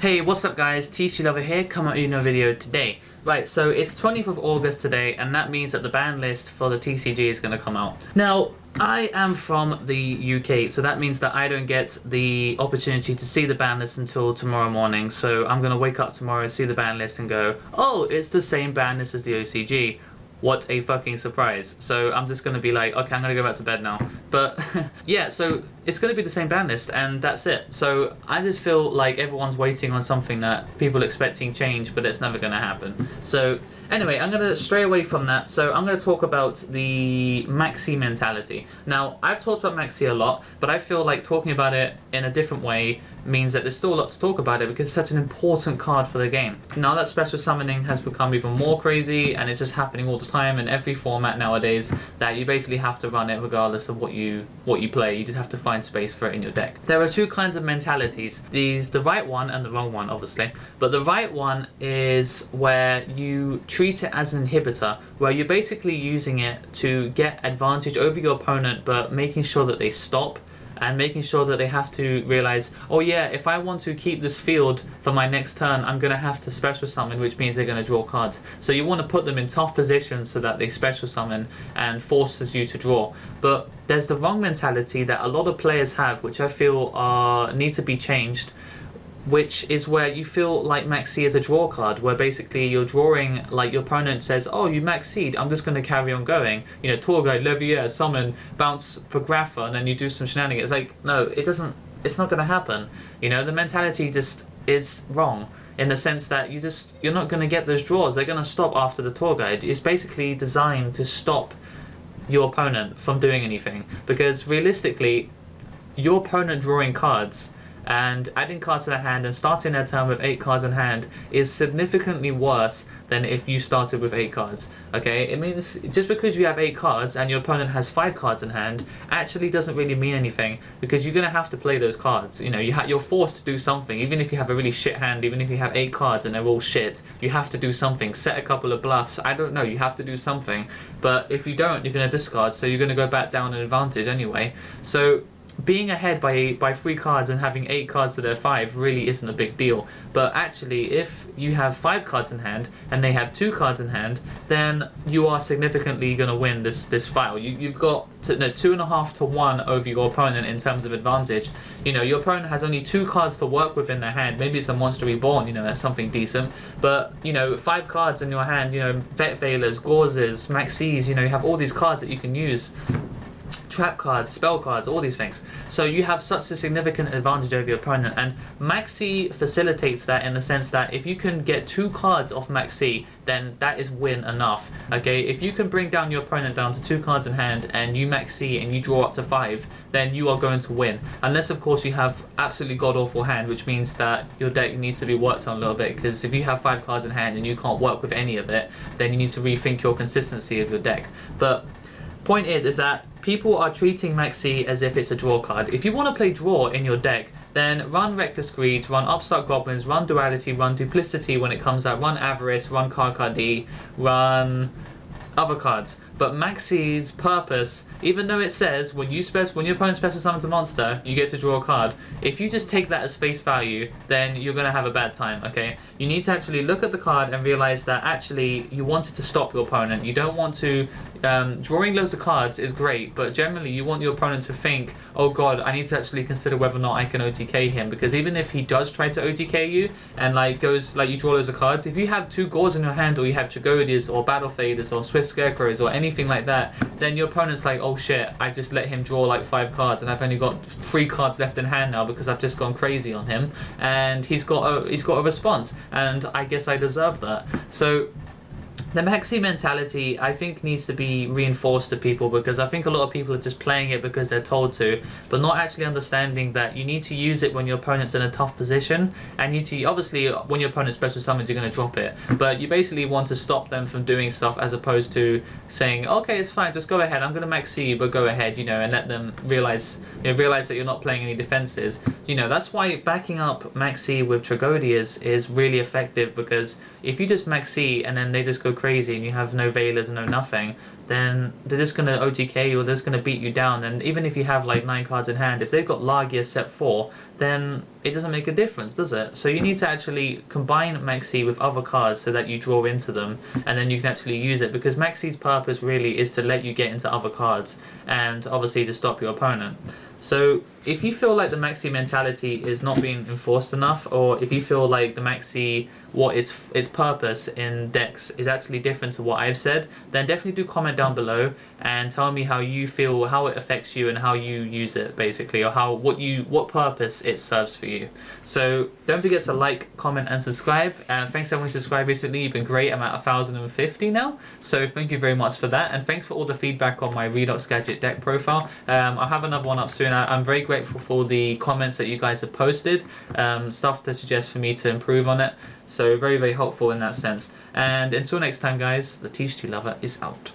Hey, what's up guys, Thetcglover here, coming at you in a video today. Right, so it's 20th of August today, and that means that the ban list for the TCG is going to come out. Now, I am from the UK, so that means that I don't get the opportunity to see the ban list until tomorrow morning. So I'm going to wake up tomorrow, see the ban list and go, oh, it's the same ban list as the OCG. What a fucking surprise. So I'm just going to be like, okay, I'm going to go back to bed now. But yeah, so it's going to be the same ban list and that's it. So I just feel like everyone's waiting on something that people are expecting change, but it's never going to happen. So anyway, I'm going to stray away from that. So I'm going to talk about the Maxx Mentality. Now, I've talked about Maxx a lot, but I feel like talking about it in a different way means that there's still a lot to talk about it because it's such an important card for the game. Now that special summoning has become even more crazy and it's just happening all the time in every format nowadays, that you basically have to run it regardless of what you play. You just have to find space for it in your deck. There are two kinds of mentalities. The right one and the wrong one, obviously. But the right one is where you treat it as an inhibitor, where you're basically using it to get advantage over your opponent, but making sure that they stop and making sure that they have to realize, oh yeah, if I want to keep this field for my next turn, I'm going to have to special summon, which means they're going to draw cards. So you want to put them in tough positions so that they special summon and forces you to draw. But there's the wrong mentality that a lot of players have, which I feel need to be changed, which is where you feel like Maxx is a draw card, where basically you're drawing, like your opponent says, oh, you Maxx'd, I'm just going to carry on going. You know, Tour Guide, Levier, summon, bounce for Grapha, and then you do some shenanigans. Like, no, it's not going to happen. You know, the mentality just is wrong in the sense that you're not going to get those draws. They're going to stop after the Tour Guide. It's basically designed to stop your opponent from doing anything, because realistically, your opponent drawing cards and adding cards to their hand and starting their turn with 8 cards in hand is significantly worse than if you started with 8 cards. Okay, it means just because you have 8 cards and your opponent has 5 cards in hand actually doesn't really mean anything, because you're going to have to play those cards. You know, you're forced to do something. Even if you have a really shit hand, even if you have 8 cards and they're all shit, you have to do something. Set a couple of bluffs, I don't know, you have to do something. But if you don't, you're going to discard, so you're going to go back down an advantage anyway. So being ahead by 3 cards and having 8 cards to their 5 really isn't a big deal. But actually, if you have 5 cards in hand and they have 2 cards in hand, then you are significantly going to win this file. You've got 2.5 to 1 over your opponent in terms of advantage. You know, your opponent has only 2 cards to work with in their hand. Maybe it's a Monster Reborn, you know, that's something decent. But, you know, 5 cards in your hand, you know, Vet Veilers, Gauzes, Maxx's, you know, you have all these cards that you can use. Trap cards, spell cards, all these things. So you have such a significant advantage over your opponent, and Maxx facilitates that in the sense that if you can get 2 cards off Maxx, then that is win enough. Okay, if you can bring down your opponent down to 2 cards in hand and you Maxx and you draw up to 5, then you are going to win. Unless of course you have absolutely god awful hand, which means that your deck needs to be worked on a little bit, because if you have 5 cards in hand and you can't work with any of it, then you need to rethink your consistency of your deck. But point is that people are treating Maxx as if it's a draw card. If you want to play draw in your deck, then run Reckless Greed, run Upstart Goblins, run Duality, run Duplicity when it comes out, run Avarice, run Karkadi, run other cards. But Maxx's purpose, even though it says when your opponent special summons a monster, you get to draw a card, if you just take that as face value, then you're going to have a bad time, okay? You need to actually look at the card and realize that actually you wanted to stop your opponent. You don't want to... drawing loads of cards is great, but generally you want your opponent to think, oh god, I need to actually consider whether or not I can OTK him, because even if he does try to OTK you and like goes like you draw loads of cards, if you have 2 Gauls in your hand, or you have Tragodias or Battle Faders or Swift Scarecrows or anything like that, then your opponent's like, oh shit, I just let him draw like 5 cards and I've only got 3 cards left in hand now because I've just gone crazy on him, and he's got a response, and I guess I deserve that. So the Maxx mentality, I think, needs to be reinforced to people, because I think a lot of people are just playing it because they're told to, but not actually understanding that you need to use it when your opponent's in a tough position, and you need to, obviously, when your opponent special summons, you're going to drop it, but you basically want to stop them from doing stuff, as opposed to saying, okay, it's fine, just go ahead, I'm going to Maxx you, but go ahead, you know, and let them realize that you're not playing any defenses. You know, that's why backing up Maxx with Tragodias is really effective, because if you just Maxx and then they just go crazy and you have no Veilers and no nothing, then they're just going to OTK you, or they're just going to beat you down. And even if you have like 9 cards in hand, if they've got Lagia set 4, then it doesn't make a difference, does it? So you need to actually combine Maxi with other cards so that you draw into them, and then you can actually use it, because Maxi's purpose really is to let you get into other cards and obviously to stop your opponent. So if you feel like the Maxi mentality is not being enforced enough, or if you feel like the Maxi, what its purpose in decks is actually different to what I've said, then definitely do comment down below and tell me how you feel, how it affects you, and how you use it basically, or what purpose it serves for you. So don't forget to like, comment, and subscribe. And thanks everyone who subscribed recently. You've been great. I'm at 1,050 now, so thank you very much for that. And thanks for all the feedback on my Redox Gadget deck profile. I'll have another one up soon. I'm very grateful for the comments that you guys have posted, stuff to suggest for me to improve on it. So very, very helpful in that sense. And until next time, guys, the TCG Lover is out.